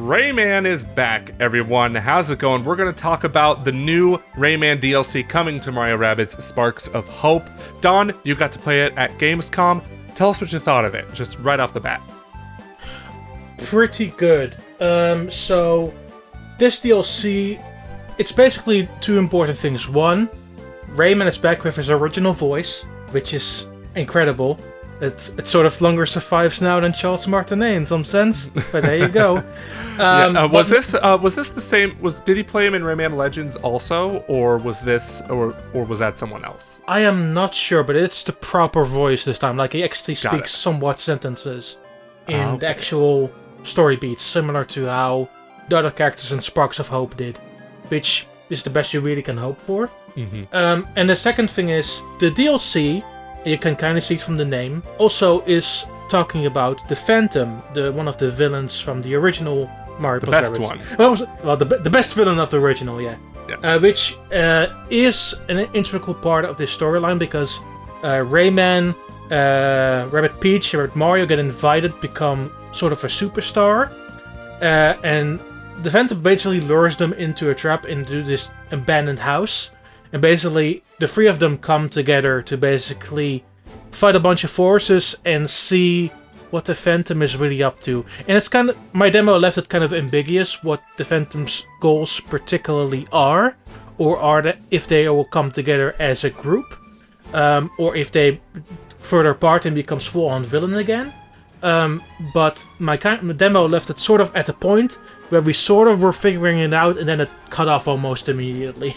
Rayman is back, everyone. How's it going? We're going to talk about the new Rayman DLC coming to Mario Rabbids Sparks of Hope. Daan, you got to play it at Gamescom. Tell us what you thought of it, just right off the bat. Pretty good. So this DLC, it's basically two important things. One, Rayman is back with his original voice, which is incredible. It sort of longer survives now than Charles Martinet in some sense, but there you go. Was this the same? Did he play him in Rayman Legends also, or was that someone else? I am not sure, but it's the proper voice this time. Like he actually speaks somewhat sentences in the actual story beats, similar to how the other characters in Sparks of Hope did, which is the best you really can hope for. Mm-hmm. And the second thing is the DLC. You can kind of see it from the name. Also is talking about the Phantom, one of the villains from the original Mario The Plus best Rabbids. one. Well, the best villain of the original, yeah. Which is an integral part of this storyline because Rayman, Rabbid Peach, and Rabbid Mario get invited to become sort of a superstar. And the Phantom basically lures them into a trap into this abandoned house. And basically, the three of them come together to basically fight a bunch of forces and see what the Phantom is really up to. And it's kind of, my demo left it kind of ambiguous what the Phantom's goals particularly are, or if they will come together as a group, or if they further apart and becomes full-on villain again. But my demo left it sort of at a point where we sort of were figuring it out, and then it cut off almost immediately.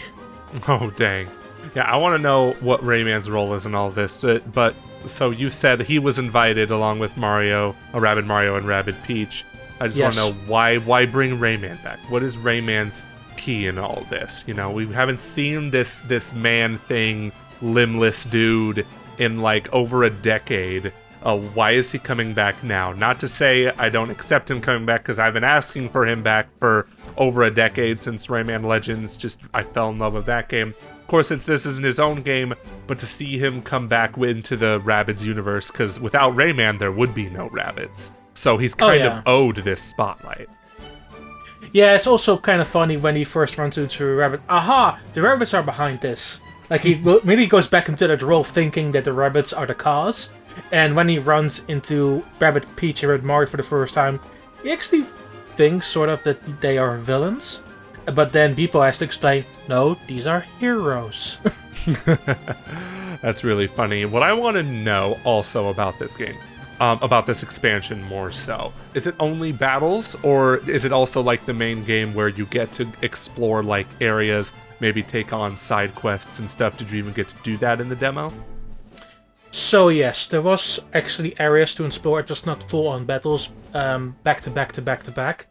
Oh, dang. Yeah, I want to know what Rayman's role is in all this. But so you said he was invited along with Mario, Rabbid Mario, and Rabbid Peach. I just want to know why bring Rayman back? What is Rayman's key in all this? You know, we haven't seen this man thing, limbless dude in like over a decade. Why is he coming back now? Not to say I don't accept him coming back, because I've been asking for him back for over a decade since Rayman Legends. Just I fell in love with that game. Of course, since this isn't his own game, but to see him come back into the Rabbids universe, because without Rayman, there would be no Rabbids. So he's kind of owed this spotlight. Yeah, it's also kind of funny when he first runs into a rabbit. Aha! The Rabbids are behind this. Like, he really goes back into that role thinking that the Rabbids are the cause. And when he runs into Rabbid Peach and Rabbid Mario for the first time, he actually thinks sort of that they are villains. But then people has to explain, no, these are heroes. That's really funny. What I want to know also about this game, about this expansion more so, is it only battles, or is it also like the main game where you get to explore like areas, maybe take on side quests and stuff? Did you even get to do that in the demo? So yes, there was actually areas to explore, just not full-on battles, back to back.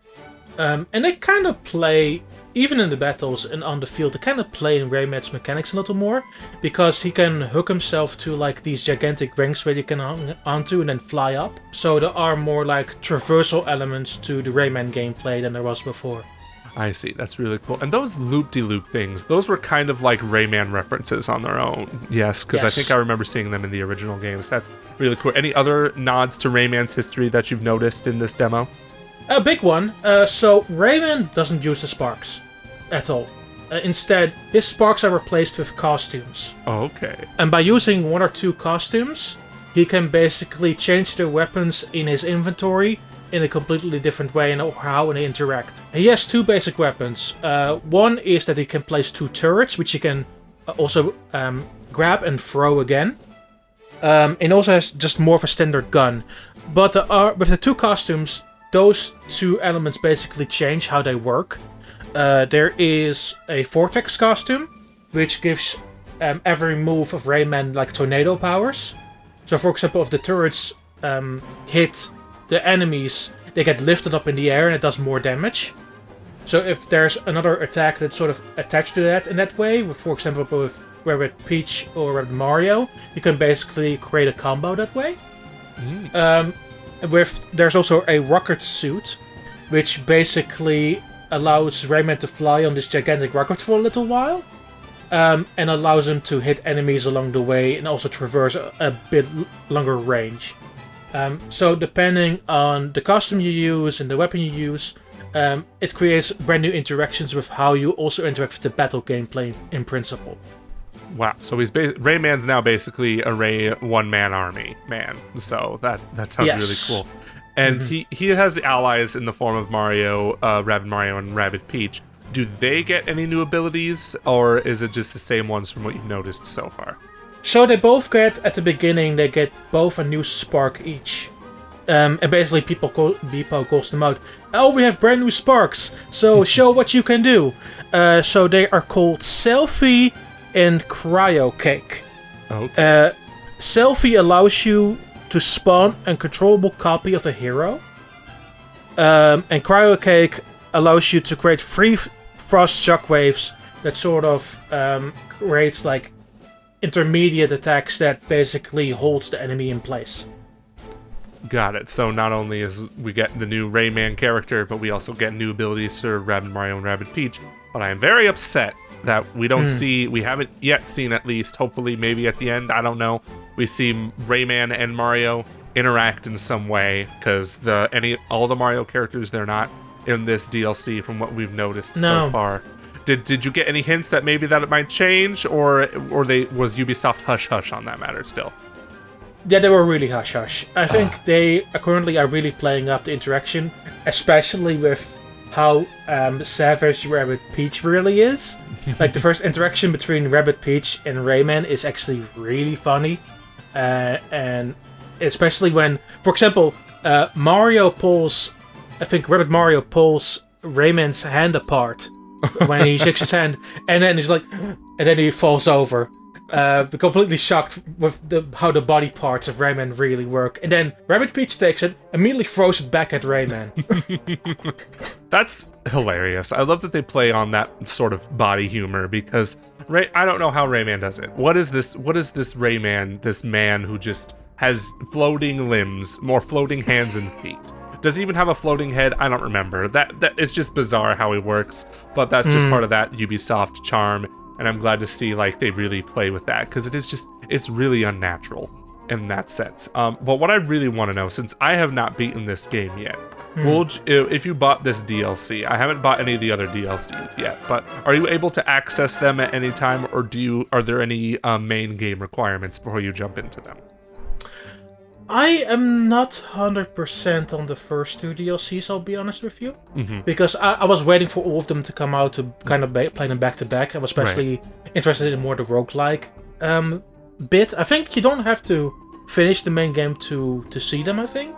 And they kind of play, even in the battles and on the field, they kind of play in Rayman's mechanics a little more, because he can hook himself to like these gigantic rings where you can hang onto and then fly up. So there are more like traversal elements to the Rayman gameplay than there was before. I see, that's really cool. And those loop-de-loop things, those were kind of like Rayman references on their own. Yes, because I think I remember seeing them in the original games. That's really cool. Any other nods to Rayman's history that you've noticed in this demo? A big one. So Rayman doesn't use the sparks at all. Instead, his sparks are replaced with costumes. Oh, okay. And by using one or two costumes, he can basically change the weapons in his inventory in a completely different way and how they interact. He has two basic weapons. One is that he can place two turrets, which he can also grab and throw again. And also has just more of a standard gun. But with the two costumes, those two elements basically change how they work. There is a Vortex costume, which gives every move of Rayman like tornado powers. So for example, if the turrets hit the enemies, they get lifted up in the air and it does more damage. So if there's another attack that's sort of attached to that in that way, for example with Rabbid Peach or Rabbid Mario, you can basically create a combo that way. There's also a rocket suit, which basically allows Rayman to fly on this gigantic rocket for a little while, and allows him to hit enemies along the way and also traverse a bit longer range. So depending on the costume you use and the weapon you use, it creates brand new interactions with how you also interact with the battle gameplay in principle. Wow, so Rayman's now basically a Ray one-man army man, so that sounds really cool. And he has the allies in the form of Mario, Rabbid Mario, and Rabbid Peach. Do they get any new abilities, or is it just the same ones from what you've noticed so far? So they both get, at the beginning, they get both a new spark each. And basically Beepo calls them out. Oh, we have brand new sparks, so show what you can do. So they are called Selfie and Cryo Cake. Okay. Selfie allows you to spawn a controllable copy of a hero. And Cryo Cake allows you to create free frost shockwaves that sort of creates like intermediate attacks that basically holds the enemy in place. Got it. So not only is we get the new Rayman character, but we also get new abilities for Rabbid Mario and Rabbid Peach. But I am very upset that we don't we haven't yet seen, at least, hopefully maybe at the end, I don't know, we see Rayman and Mario interact in some way, because all the Mario characters, they're not in this DLC from what we've noticed so far. Did you get any hints that maybe that it might change, or was Ubisoft hush-hush on that matter still? Yeah, they were really hush-hush. I think they currently are really playing up the interaction, especially with how savage Rabbid Peach really is. Like, the first interaction between Rabbid Peach and Rayman is actually really funny. And especially when, for example, Mario pulls... I think Rabbid Mario pulls Rayman's hand apart when he shakes his hand, and then he's like... And then he falls over. Completely shocked with how the body parts of Rayman really work. And then Rabbid Peach takes it, immediately throws it back at Rayman. That's hilarious. I love that they play on that sort of body humor, because I don't know how Rayman does it. What is this Rayman, this man who just has floating limbs, more floating hands and feet? Does he even have a floating head? I don't remember. That it's just bizarre how he works, but that's just part of that Ubisoft charm. And I'm glad to see like they really play with that, because it's really unnatural in that sense. But what I really want to know, since I have not beaten this game yet, if you bought this DLC, I haven't bought any of the other DLCs yet, but are you able to access them at any time, or are there any main game requirements before you jump into them? I am not 100% on the first two DLCs, I'll be honest with you. Because I was waiting for all of them to come out to kind of play them back to back. I was especially interested in more the roguelike bit. I think you don't have to finish the main game to see them, I think.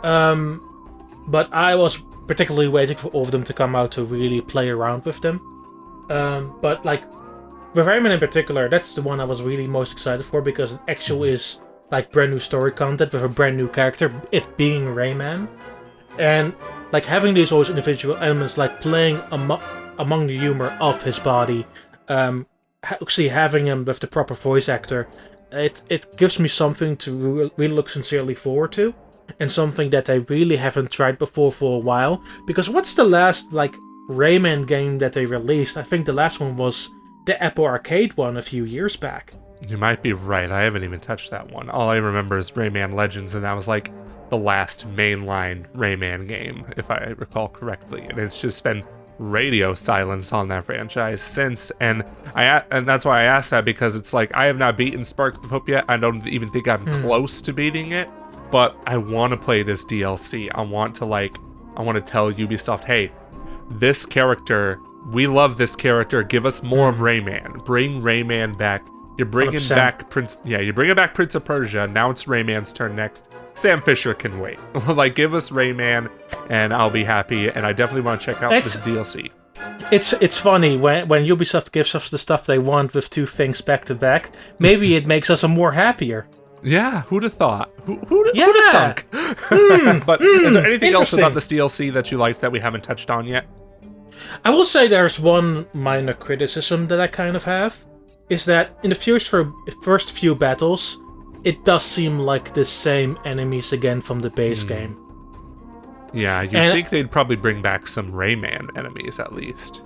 But I was particularly waiting for all of them to come out to really play around with them. But like, with Rayman in particular, that's the one I was really most excited for, because it actually is like brand new story content with a brand new character, it being Rayman. And like having these all individual elements, like playing among the humor of his body, actually having him with the proper voice actor, it gives me something to really look sincerely forward to, and something that I really haven't tried before for a while. Because what's the last like Rayman game that they released? I think the last one was the Apple Arcade one a few years back. You might be right. I haven't even touched that one. All I remember is Rayman Legends, and that was like the last mainline Rayman game, if I recall correctly. And it's just been radio silence on that franchise since. And that's why I asked that, because it's like I have not beaten Sparks of Hope yet. I don't even think I'm close to beating it, but I want to play this DLC. I want to tell Ubisoft, hey, this character, we love this character. Give us more of Rayman. Bring Rayman back. You're bringing 100%. Back Prince. Yeah, you're bringing back Prince of Persia. Now it's Rayman's turn next. Sam Fisher can wait. Like, give us Rayman, and I'll be happy. And I definitely want to check out this DLC. It's funny when Ubisoft gives us the stuff they want with two things back to back. Maybe it makes us more happier. Yeah, who'd have thought? Who'd have thunk? But is there anything else about this DLC that you liked that we haven't touched on yet? I will say there's one minor criticism that I kind of have. Is that in the first few battles, it does seem like the same enemies again from the base game. Yeah, you'd think they'd probably bring back some Rayman enemies at least.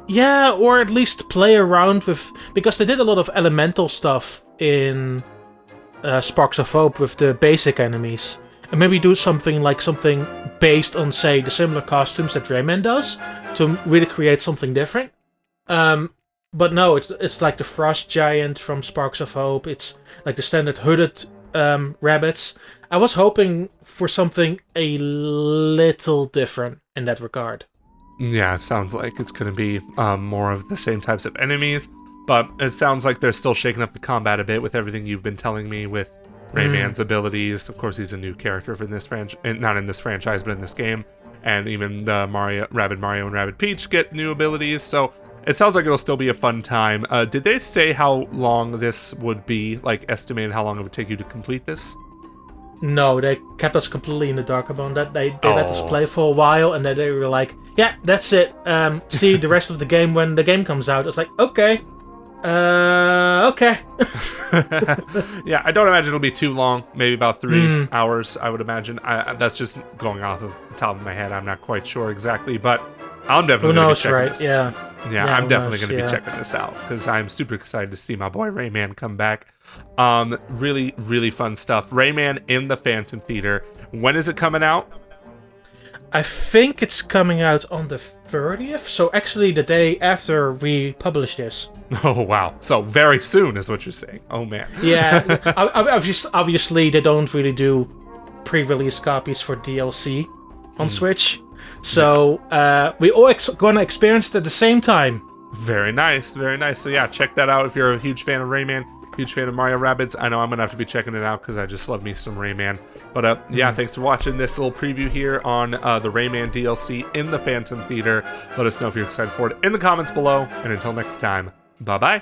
Yeah, or at least play around with... Because they did a lot of elemental stuff in Sparks of Hope with the basic enemies. and maybe do something based on, say, the similar costumes that Rayman does to really create something different. But no, it's like the Frost Giant from Sparks of Hope. It's like the standard hooded rabbits. I was hoping for something a little different in that regard. Yeah, it sounds like it's going to be more of the same types of enemies, but it sounds like they're still shaking up the combat a bit with everything you've been telling me with Rayman's abilities. Of course, he's a new character for this franchise, not in this franchise, but in this game. And even the Rabbids Mario and Rabbids Peach get new abilities, so it sounds like it'll still be a fun time. Did they say how long this would be, like estimated how long it would take you to complete this? No, they kept us completely in the dark about that. They let us play for a while, and then they were like, yeah, that's it. See the rest of the game when the game comes out. I was like, okay. Okay. Yeah, I don't imagine it'll be too long. Maybe about 3 hours, I would imagine. That's just going off of the top of my head. I'm not quite sure exactly, but I'm definitely going to be checking this. Yeah, I'm definitely going to be checking this out because I'm super excited to see my boy Rayman come back. Really, really fun stuff. Rayman in the Phantom Theater. When is it coming out? I think it's coming out on the 30th, so actually the day after we publish this. Oh, wow. So very soon is what you're saying. Oh, man. Yeah, obviously they don't really do pre-release copies for DLC on Switch, so we all gonna experience it at the same time. Very nice, very nice. So yeah, check that out if you're a huge fan of Rayman, huge fan of Mario Rabbids. I know I'm gonna have to be checking it out because I just love me some Rayman. But yeah, thanks for watching this little preview here on the Rayman DLC in the Phantom Theater. Let us know if you're excited for it in the comments below. And until next time, bye-bye.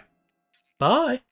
Bye.